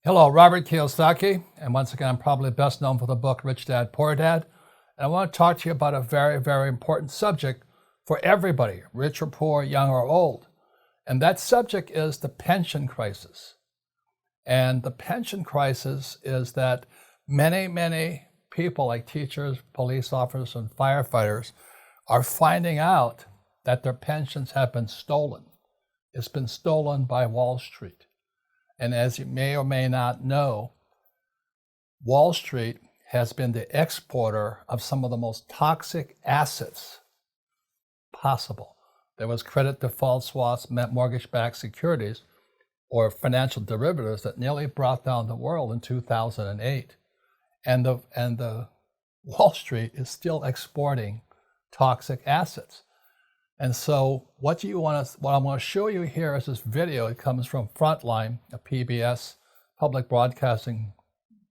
Hello, Robert Kiyosaki, and once again, I'm probably best known for the book Rich Dad, Poor Dad. And I want to talk to you about a very, very important subject for everybody, rich or poor, young or old. And that subject is the pension crisis. And the pension crisis is that many people like teachers, police officers, and firefighters are finding out that their pensions have been stolen. It's been stolen by Wall Street. And as you may or may not know, Wall Street has been the exporter of some of the most toxic assets possible. There was credit default swaps, mortgage-backed securities, or financial derivatives that nearly brought down the world in 2008. And the Wall Street is still exporting toxic assets. And so what I'm going to show you here is this video. It comes from Frontline, a PBS public broadcasting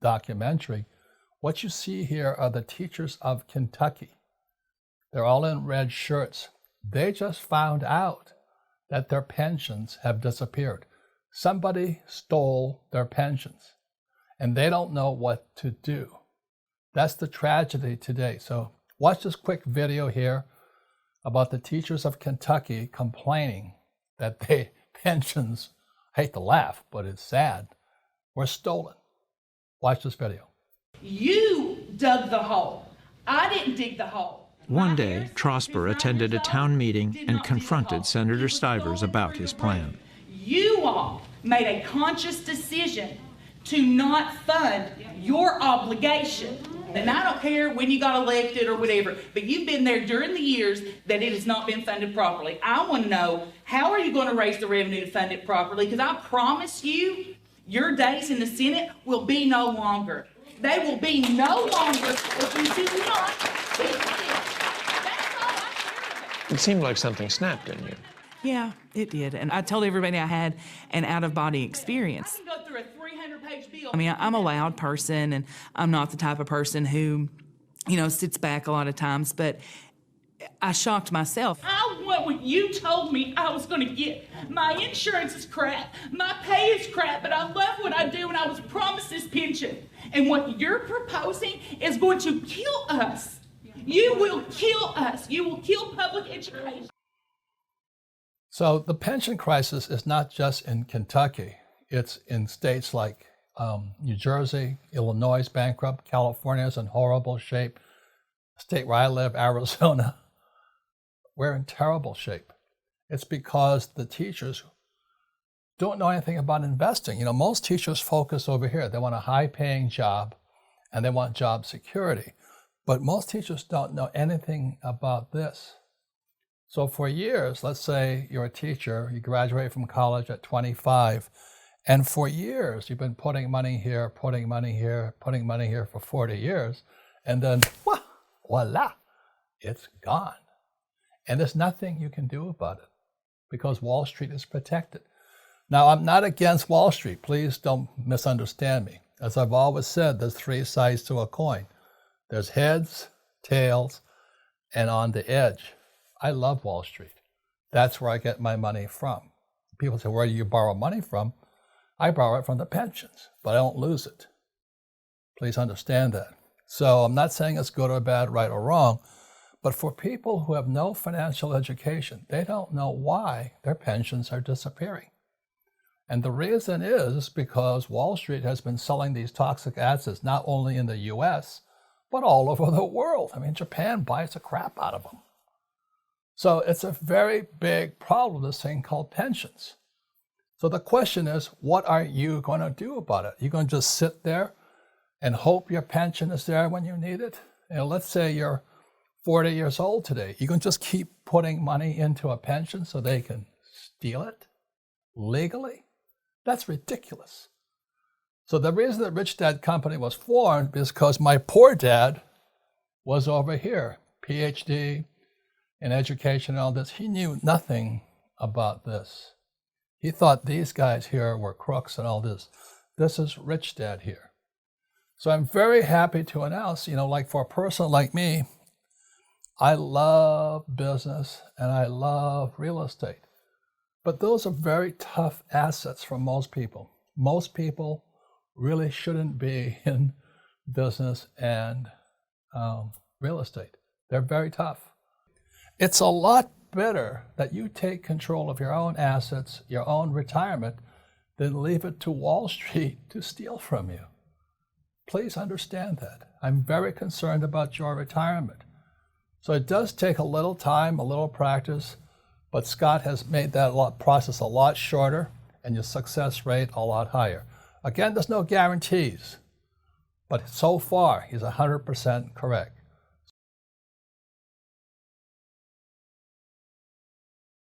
documentary. What you see here are the teachers of Kentucky. They're all in red shirts. They just found out that their pensions have disappeared. Somebody stole their pensions, and they don't know what to do. That's the tragedy today. So watch this quick video here about the teachers of Kentucky complaining that their pensions, I hate to laugh, but it's sad, were stolen. Watch this video. You dug the hole. I didn't dig the hole. One day, Trosper attended a town meeting and confronted Senator Stivers about his plan. You all made a conscious decision to not fund your obligation. And I don't care when you got elected or whatever, but you've been there during the years that it has not been funded properly. I want to know, how are you going to raise the revenue to fund it properly? Because I promise you, your days in the Senate will be no longer. They will be no longer if you do not fix it. That's all I care about. It seemed like something snapped in you. Yeah, it did. And I told everybody I had an out-of-body experience. I can go through a 300-page bill. I mean, I'm a loud person, and I'm not the type of person who, sits back a lot of times, but I shocked myself. I want what you told me I was going to get. My insurance is crap. My pay is crap, but I love what I do, and I was promised this pension. And what you're proposing is going to kill us. You will kill us. You will kill public education. So the pension crisis is not just in Kentucky. It's in states like New Jersey, Illinois is bankrupt, California is in horrible shape. The state where I live, Arizona, we're in terrible shape. It's because the teachers don't know anything about investing. Most teachers focus over here. They want a high-paying job and they want job security. But most teachers don't know anything about this. So for years, let's say you're a teacher, you graduate from college at 25, and for years you've been putting money here for 40 years, and then voila, it's gone. And there's nothing you can do about it because Wall Street is protected. Now, I'm not against Wall Street. Please don't misunderstand me. As I've always said, there's three sides to a coin. There's heads, tails, and on the edge. I love Wall Street. That's where I get my money from. People say, where do you borrow money from? I borrow it from the pensions, but I don't lose it. Please understand that. So I'm not saying it's good or bad, right or wrong, but for people who have no financial education, they don't know why their pensions are disappearing. And the reason is because Wall Street has been selling these toxic assets not only in the US, but all over the world. I mean, Japan buys the crap out of them. So it's a very big problem, this thing called pensions. So the question is, what are you going to do about it? You're going to just sit there and hope your pension is there when you need it? Let's say you're 40 years old today. You're going to just keep putting money into a pension so they can steal it legally? That's ridiculous. So the reason that Rich Dad Company was formed is because my poor dad was over here, PhD, in education and all this. He knew nothing about this. He thought these guys here were crooks and all this. This is Rich Dad here. So I'm very happy to announce, like for a person like me, I love business and I love real estate. But those are very tough assets for most people. Most people really shouldn't be in business and real estate. They're very tough. It's a lot better that you take control of your own assets, your own retirement, than leave it to Wall Street to steal from you. Please understand that. I'm very concerned about your retirement. So it does take a little time, a little practice, but Scott has made that process a lot shorter and your success rate a lot higher. Again, there's no guarantees, but so far he's 100% correct.